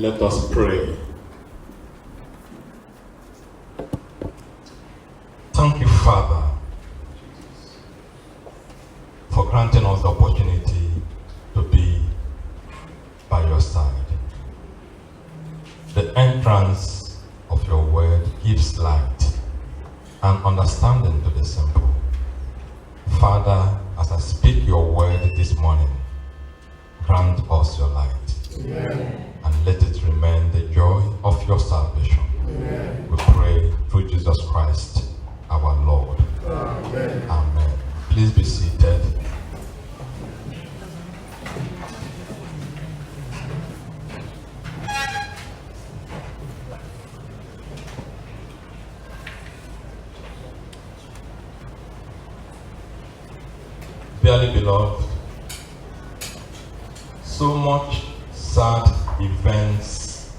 Let us pray. Thank you, Father, for granting us the opportunity to be by your side. The entrance of your word gives light and understanding to the simple. Father, as I speak your word this morning, grant us your light. Amen. And let it remain the joy of your salvation. Amen. We pray through Jesus Christ, our Lord. Amen. Amen. Please be seated. Dearly beloved, so much sad events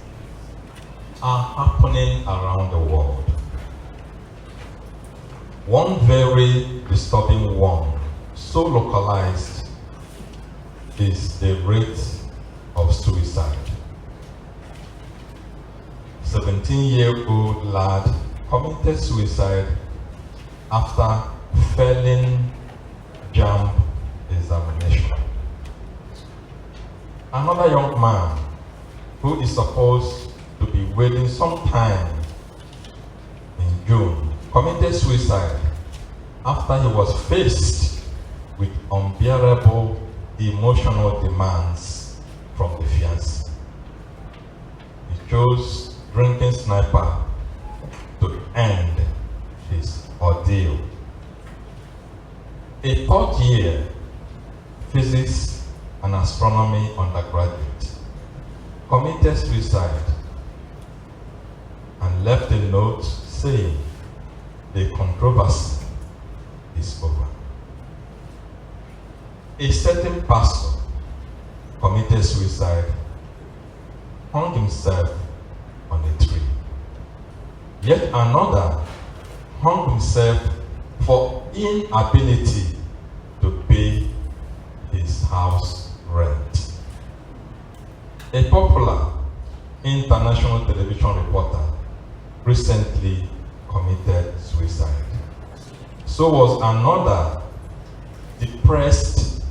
are happening around the world. One very disturbing one, so localized, is the rate of suicide. 17-year-old lad committed suicide after failing JAMB examination. Another young man who is supposed to be waiting sometime in June committed suicide after he was faced with unbearable emotional demands from the fiancé. He chose drinking sniper to end his ordeal. A third-year physics and astronomy undergraduate committed suicide and left a note saying the controversy is over. A certain pastor committed suicide, hung himself on a tree. Yet another hung himself for inability to pay his house rent. A popular international television reporter recently committed suicide. So was another depressed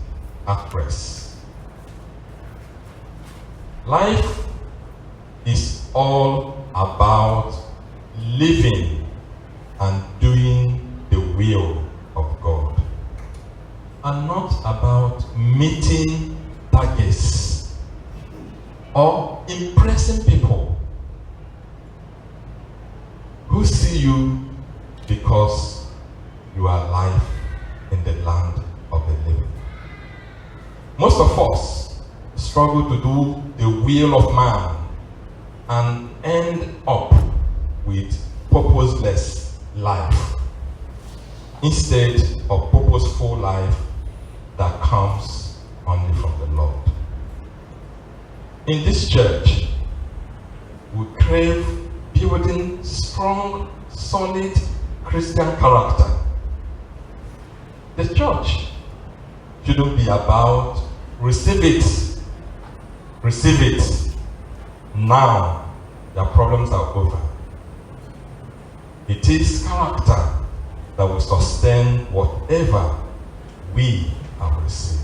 actress. Life is all about living and doing the will of God, and not about meeting targets or impressing people who see you because you are alive in the land of the living. Most of us struggle to do the will of man and end up with purposeless life instead of purposeful life that comes only from the Lord. In this church, we crave building strong, solid Christian character. The church shouldn't be about receive it, now your problems are over. It is character that will sustain whatever we have received.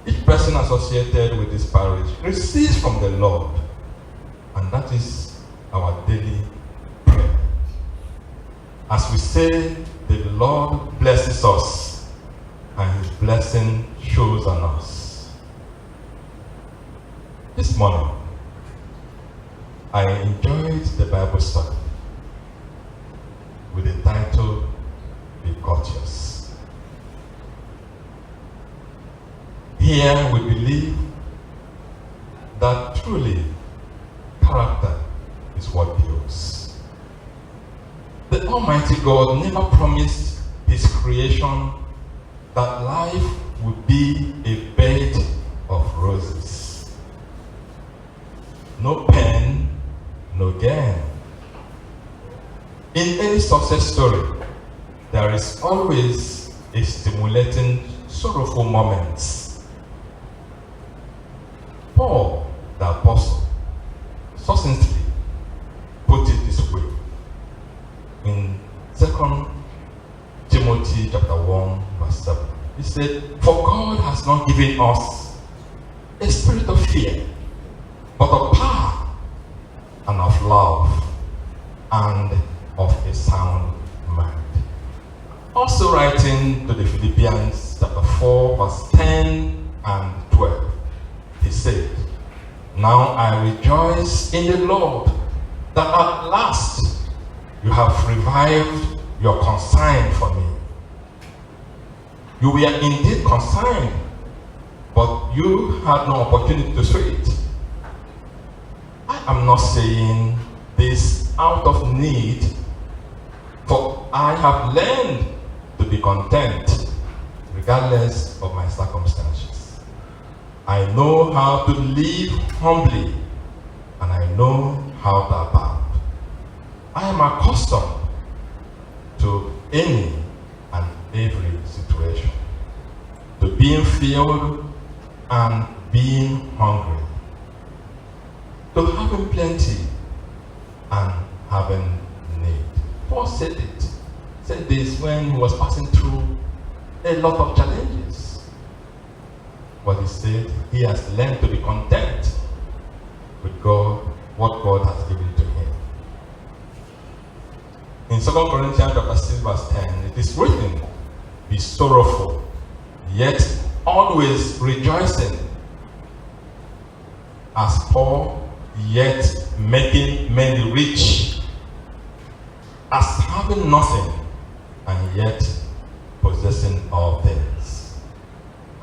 Each person associated with this parish receives from the Lord, and that is our daily prayer. As we say, the Lord blesses us, and his blessing shows on us. This morning, I enjoyed the Bible study with the title, Be Courteous. Here we believe that truly character is what builds. The Almighty God never promised his creation that life would be a bed of roses. No pain, no gain. In any success story, there is always a stimulating, sorrowful moment. Paul, the apostle, 2 Timothy chapter 1, verse 7. He said, "For God has not given us a spirit of fear, but of power and of love and of a sound mind." Also writing to the Philippians chapter 4, verse 10 and 12, he said, "Now I rejoice in the Lord that at last you have revived your concern for me. You were indeed concerned, but you had no opportunity to show it. I am not saying this out of need, for I have learned to be content regardless of my circumstances. I know how to live humbly, and I know how to abound. I am accustomed to any and every situation, to being filled and being hungry, to having plenty and having need." Paul said this when he was passing through a lot of challenges. But he said he has learned to be content with God, what God has given to him. In 2 Corinthians chapter 6, verse 10, it is written, "Be sorrowful, yet always rejoicing, as poor, yet making many rich, as having nothing, and yet possessing all things."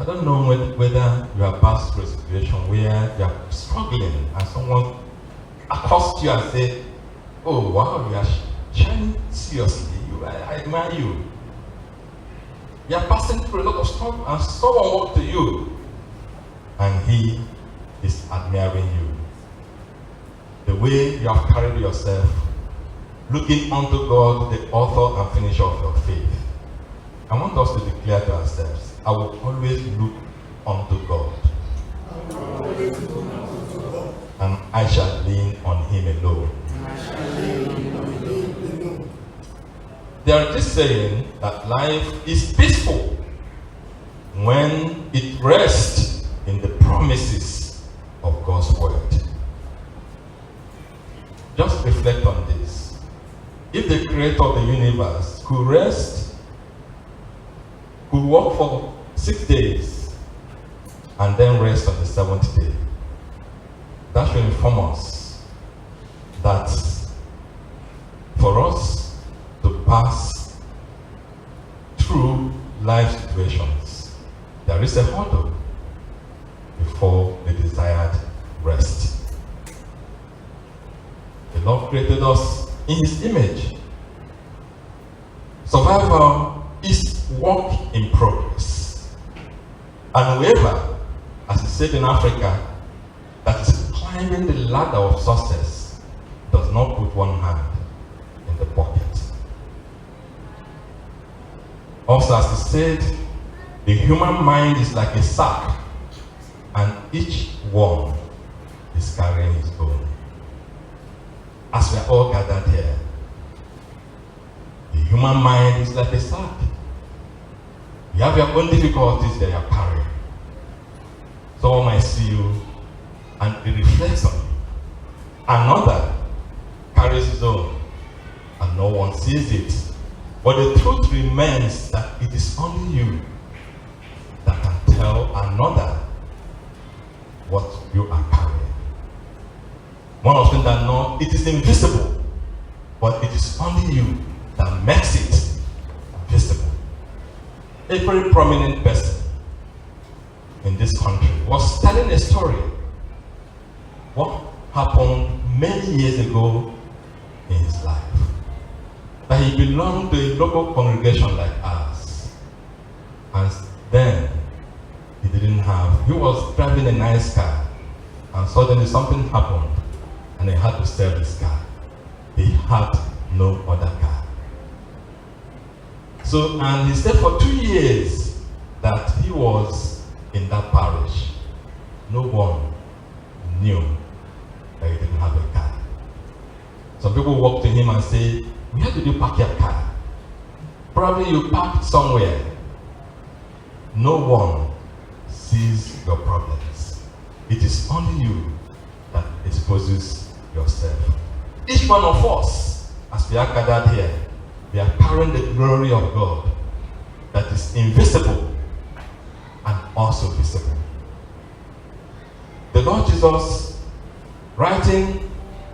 I don't know whether you have passed through a situation where you are struggling and someone accosts you and says, "Oh wow, you are shining seriously, I admire you." You are passing through a lot of stuff and someone walks to you and he is admiring you. The way you have carried yourself, looking unto God, the author and finisher of your faith. I want us to declare to ourselves, I will always look unto God, and I shall lean on him alone. There is this saying that life is peaceful when it rests in the promises of God's word. Just reflect on this. If the creator of the universe could rest, could work for 6 days and then rest on the 7th day, that should inform us that for us to pass through life situations, there is a hurdle before the desired rest. The Lord created us in his image. Survival is work in progress. And whoever, as is said in Africa, that is climbing the ladder of success does not put one hand in the pocket. Also, as is said, the human mind is like a sack, and each one is carrying his own. As we are all gathered here, the human mind is like a sack. You have your own difficulties that you are carrying. Someone might see you and it reflects on you. Another carries his own and no one sees it. But the truth remains that it is only you that can tell another what you are carrying. One of them that know it is invisible, but it is only you that makes it visible. A very prominent person in this country was telling a story. What happened many years ago in his life? That he belonged to a local congregation like ours. And then he was driving a nice car, and suddenly something happened and he had to sell his car. He had no other car. So, and he said for 2 years that he was in that parish. No one knew that he didn't have a car. Some people walk to him and say, "Where did you park your car?" Probably you parked somewhere. No one sees your problems. It is only you that exposes yourself. Each one of us, as we are gathered here, we are carrying the glory of God that is invisible and also visible. The Lord Jesus, writing,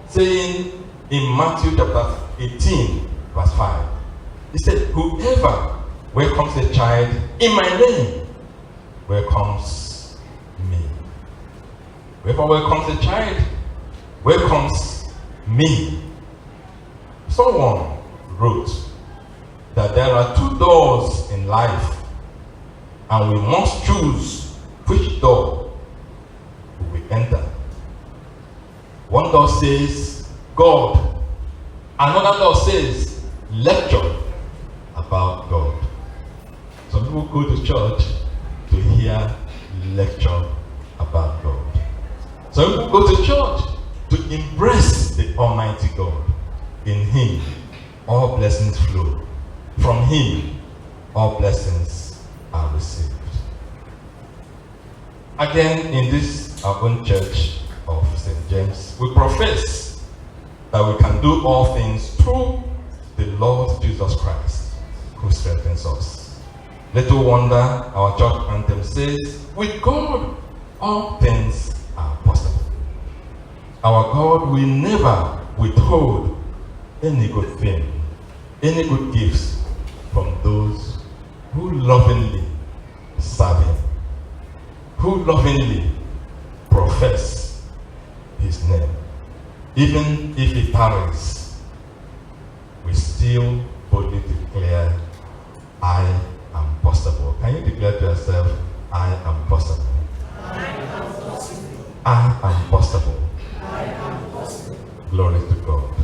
saying in Matthew chapter 18, verse 5, he said, whoever welcomes a child in my name welcomes me. Whoever welcomes a child welcomes me. Someone wrote that there are two doors in life, and we must choose which door we will enter. One door says God, another door says lecture about God. Some people go to church to hear lecture about God. Some people go to church to embrace the Almighty God. In Him, all blessings flow. From Him, all blessings are received. Again, in this our own church of St. James, we profess that we can do all things through the Lord Jesus Christ, who strengthens us. Little wonder, our church anthem says, with God, all things are possible. Our God will never withhold any good thing, any good gifts from those who lovingly serve Him, who lovingly profess His name. Even if He tarries, we still boldly declare, I am possible. Can you declare to yourself, I am possible? I am possible. I am possible. I am possible. Glory to God.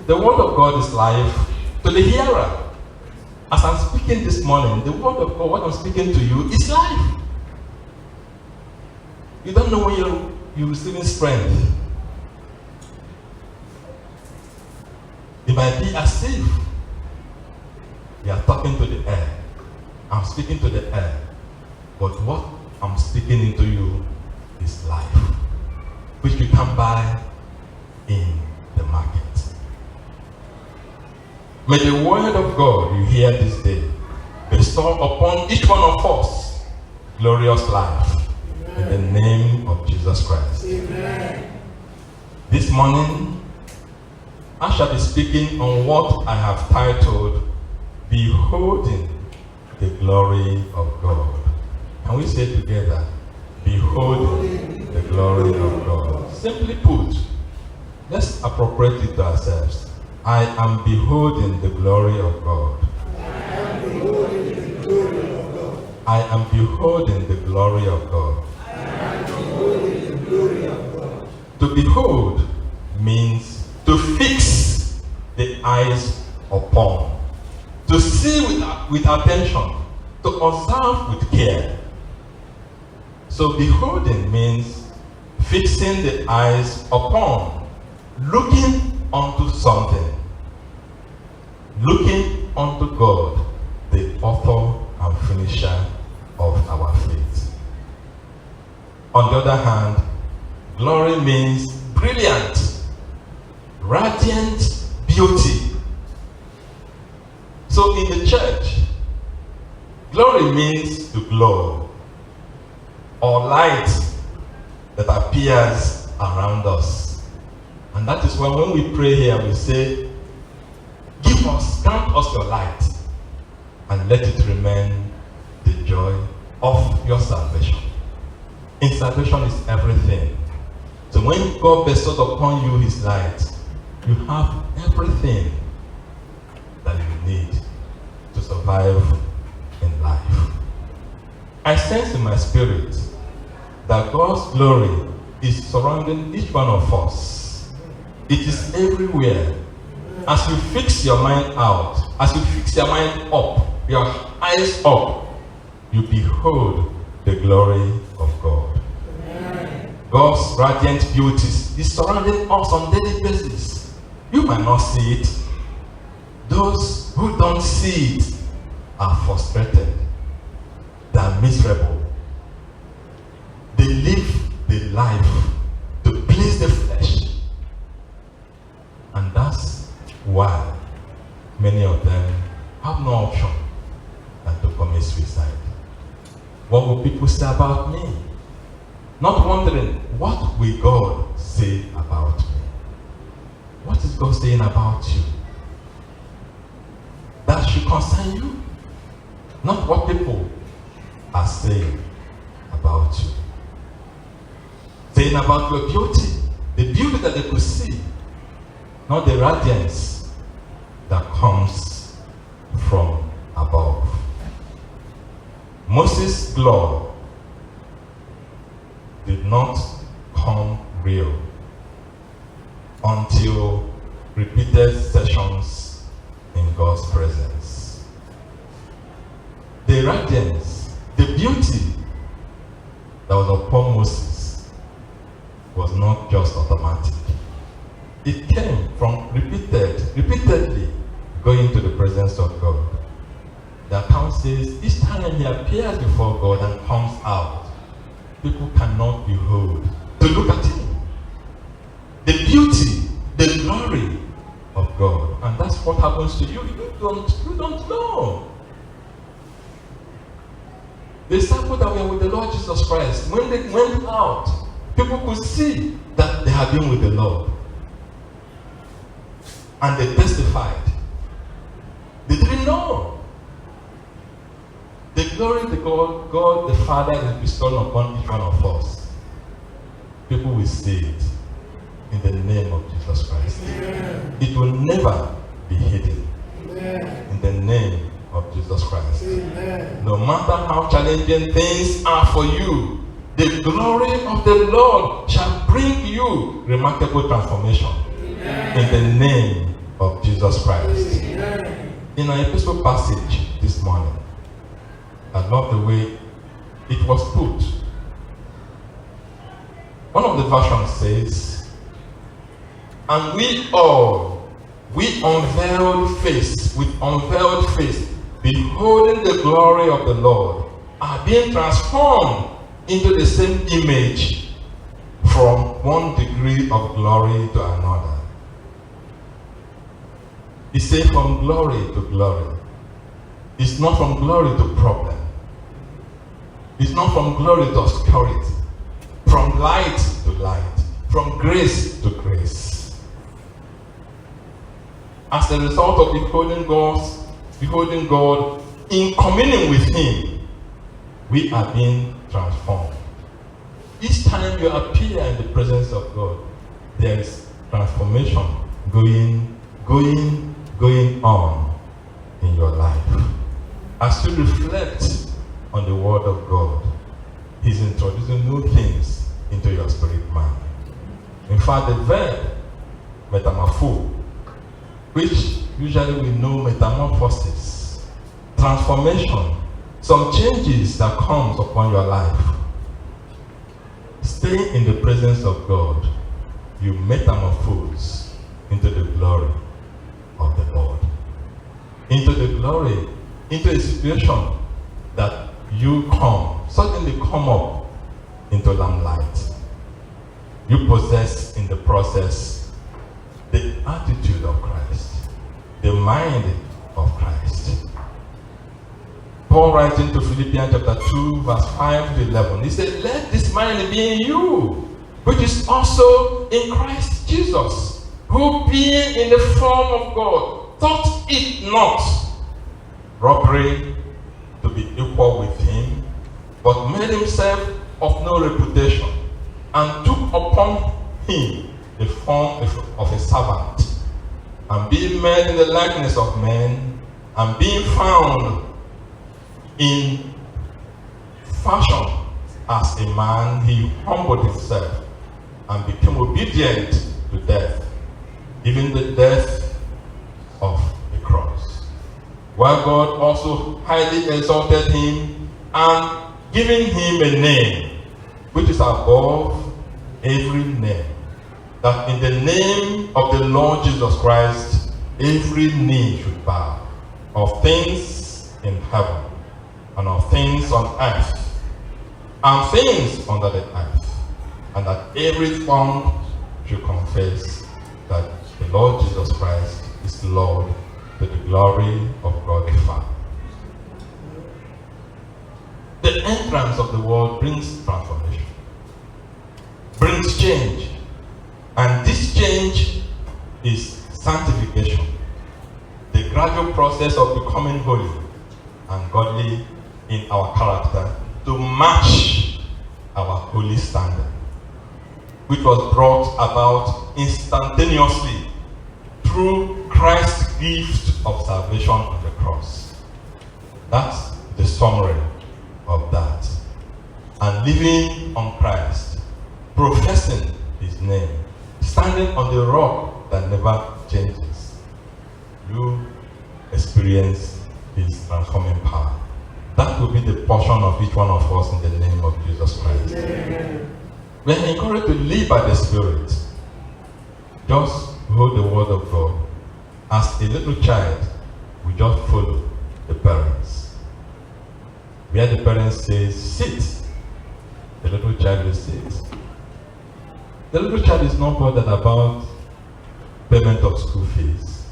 The word of God is life to the hearer. As I'm speaking this morning, the word of God, what I'm speaking to you, is life. You don't know when you're receiving strength. It might be as if you are talking to the air. I'm speaking to the air. But what I'm speaking into you is life, which you can buy in the market. May the word of God you hear this day bestow upon each one of us glorious life. Amen. In the name of Jesus Christ. Amen. This morning, I shall be speaking on what I have titled, Beholding the Glory of God. Can we say together, Beholding the Glory of God? Simply put, let's appropriate it to ourselves. I am beholding the glory of God. I am beholding the glory of God. I am beholding the glory of God. I am beholding the glory of God. To behold means to fix the eyes upon, to see with attention, to observe with care. So beholding means fixing the eyes upon, looking unto something, looking unto God, the author and finisher of our faith. On the other hand, glory means brilliant, radiant beauty. So in the church, glory means to glow, or light that appears around us. And that is why when we pray here, we say, grant us your light, and let it remain the joy of your salvation. In salvation is everything. So when God bestows upon you His light, you have everything that you need to survive in life. I sense in my spirit that God's glory is surrounding each one of us. It is everywhere. As you fix your mind out, as you fix your mind up, your eyes up, you behold the glory of God. Amen. God's radiant beauty is surrounding us on a daily basis. You might not see it. those who don't see it are frustrated. They are miserable. They live the life to please the flesh. And that's why many of them have no option than to commit suicide. What will people say about me? Not wondering, what will God say about me? What is God saying about you? That should concern you, not what people are saying about you. Saying about your beauty, the beauty that they could see, not the radiance that comes from above. Moses' glory did not come real until repeated sessions in God's presence. The radiance, the beauty that was upon Moses was not just automatic. It came from repeatedly going to the presence of God. The account says each time he appears before God and comes out, people cannot behold to look at him. The beauty, the glory of God. And that's what happens to you. You don't know. The disciples that were with the Lord Jesus Christ, when they went out, people could see that they had been with the Lord. And they testified. They didn't know. The glory of God the Father is bestowed upon each one of us. People will see it in the name of Jesus Christ. Amen. It will never be hidden. Amen. In the name of Jesus Christ. Amen. No matter how challenging things are for you, the glory of the Lord shall bring you remarkable transformation. Amen. In the name of Jesus Christ. Amen. In our epistle passage this morning, I love the way it was put. One of the versions says, and we all, with unveiled face, beholding the glory of the Lord, are being transformed into the same image from one degree of glory to another. He said from glory to glory. It's not from glory to problem. It's not from glory to obscurity. From light to light. From grace to grace. As a result of beholding God in communion with Him, we are being transformed. Each time you appear in the presence of God, there is transformation going on in your life. As you reflect on the Word of God, He's introducing new things into your spirit man. In fact, the verb metamorpho, which usually we know metamorphosis, transformation, some changes that comes upon your life. Stay in the presence of God, you metamorphose into the glory of the Lord. Into the glory, into a situation that you suddenly come up into lamplight. You possess in the process the attitude of Christ, the mind of Christ. Paul writing to Philippians chapter 2, verse 5 to 11, he said, let this mind be in you, which is also in Christ Jesus, who being in the form of God, thought it not robbery to be equal with him, but made himself of no reputation, and took upon him the form of a servant, and being made in the likeness of men, and being found in fashion as a man, he humbled himself and became obedient to death, even the death of the cross. While God also highly exalted him and giving him a name which is above every name, that in the name of the Lord Jesus Christ every knee should bow, of things in heaven, and of things on earth, and things under the earth, and that every tongue should confess that the Lord Jesus Christ is Lord, to the glory of God the Father. The entrance of the word brings transformation, brings change, and this change is sanctification, the gradual process of becoming holy and godly in our character to match our holy standard, which was brought about instantaneously through Christ's gift of salvation on the cross. That's the summary of that. And living on Christ, professing his name, standing on the rock that never changes, you experience his transforming power. That will be the portion of each one of us in the name of Jesus Christ. Amen. We are encouraged to live by the Spirit. Just hold the word of God. As a little child, we just follow the parents. Where the parents say, sit, the little child will sit. The little child is not bothered about payment of school fees,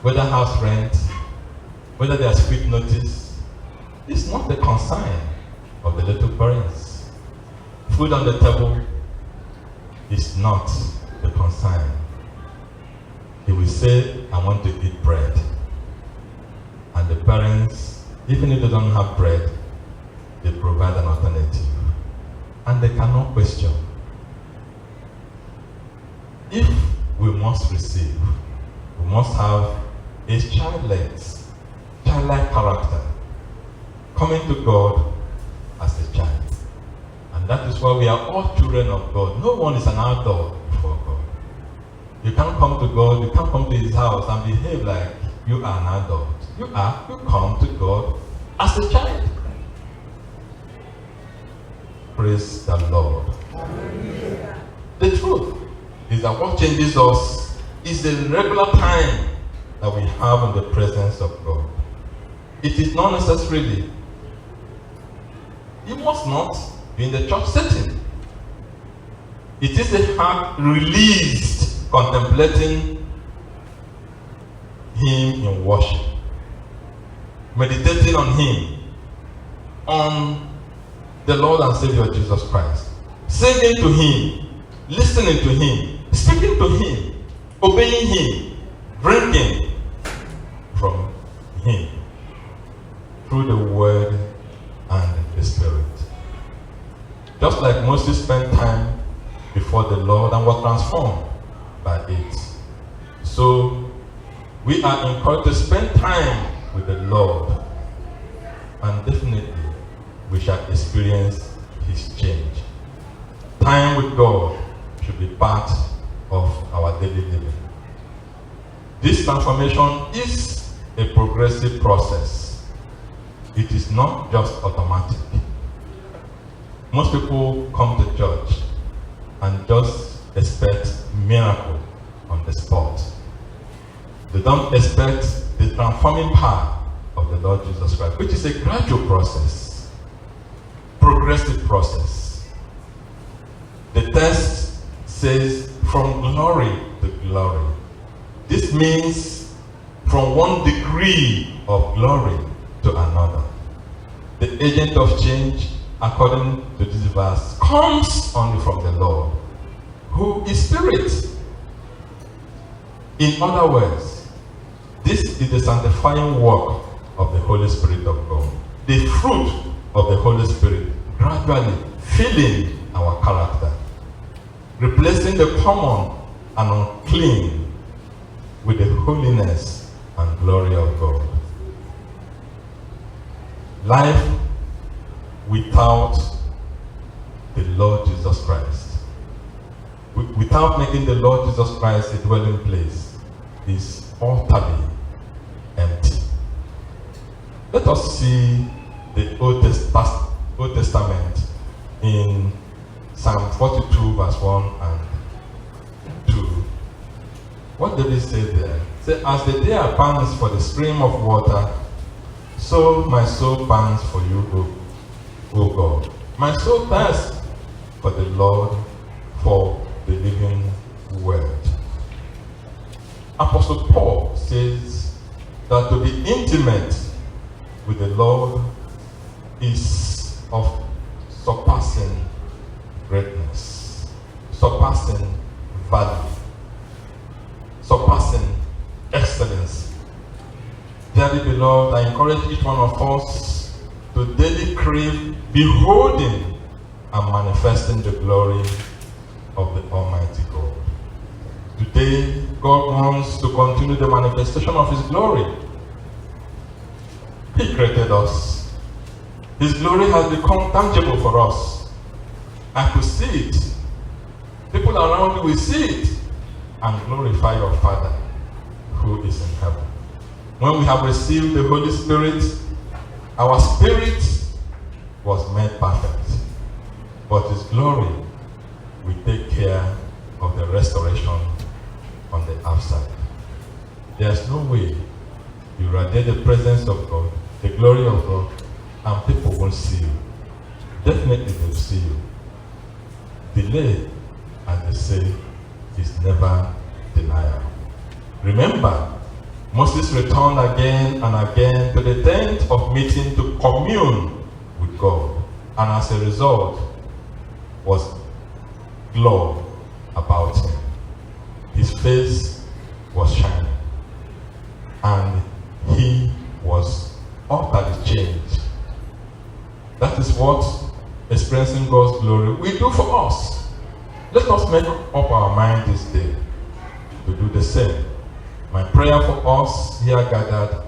whether house rent, whether there's quick notice. It's not the concern of the little parents. Food on the table is not the concern. He will say, I want to eat bread. And the parents, even if they don't have bread, they provide an alternative. And they cannot question. If we must receive, we must have a childlike character, coming to God as a child. And that is why we are all children of God. No one is an adult before God. You can't come to God, you can't come to his house and behave like you are an adult. You come to God as a child. Praise the Lord. Hallelujah. The truth is that what changes us is the regular time that we have in the presence of God. It is not necessarily, you must not be in the church setting. It is a heart released, contemplating him in worship, meditating on him, on the Lord and Savior Jesus Christ, singing to him, listening to him, speaking to him, obeying him, drinking from him through the word and the Spirit. Just like Moses spent time before the Lord and was transformed by it, so we are encouraged to spend time with the Lord, and definitely we shall experience his change. Time with God should be part of our daily living. This transformation is a progressive process. It is not just automatic. Most people come to church and just expect miracle on the spot. They don't expect the transforming power of the Lord Jesus Christ, which is a gradual process, progressive process. The text says from glory to glory. This means from one degree of glory to another. The agent of change, according to this verse, comes only from the Lord, who is Spirit. In other words, this is the sanctifying work of the Holy Spirit of God. The fruit of the Holy Spirit gradually filling our character, replacing the common and unclean with the holiness and glory of God. Life without the Lord Jesus Christ, without making the Lord Jesus Christ a dwelling place, is utterly empty. Let us see the Old Testament in Psalm 42 verse 1 and 2. What David said there? Say, as the deer pants for the stream of water, so my soul pants for you, O God. My soul thirsts for the Lord, for the living word. Apostle Paul says that to be intimate with the Lord is of surpassing greatness, surpassing value, surpassing excellence. Dearly beloved, I encourage each one of us to daily crave beholding and manifesting the glory of the Almighty God. Today, God wants to continue the manifestation of His glory. He created us. His glory has become tangible for us. I could see it. People around you will see it and glorify your Father who is in heaven. When we have received the Holy Spirit, our spirit was made perfect. But His glory will take care of the restoration on the outside. There's no way you radiate the presence of God, the glory of God, and people won't see you. Definitely they'll see you. Delay, as they say, is never denial. Remember, Moses returned again and again to the tent of meeting to commune with God, and as a result was glow about him. His face was shining, and he was utterly changed. That is what experiencing God's glory will do for us. Let us make up our mind this day to do the same. My prayer for us here gathered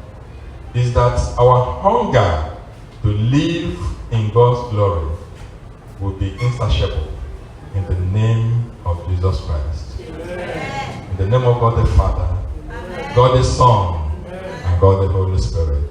is that our hunger to live in God's glory will be insatiable in the name of Jesus Christ. Amen. In the name of God the Father, Amen. God the Son, Amen. And God the Holy Spirit.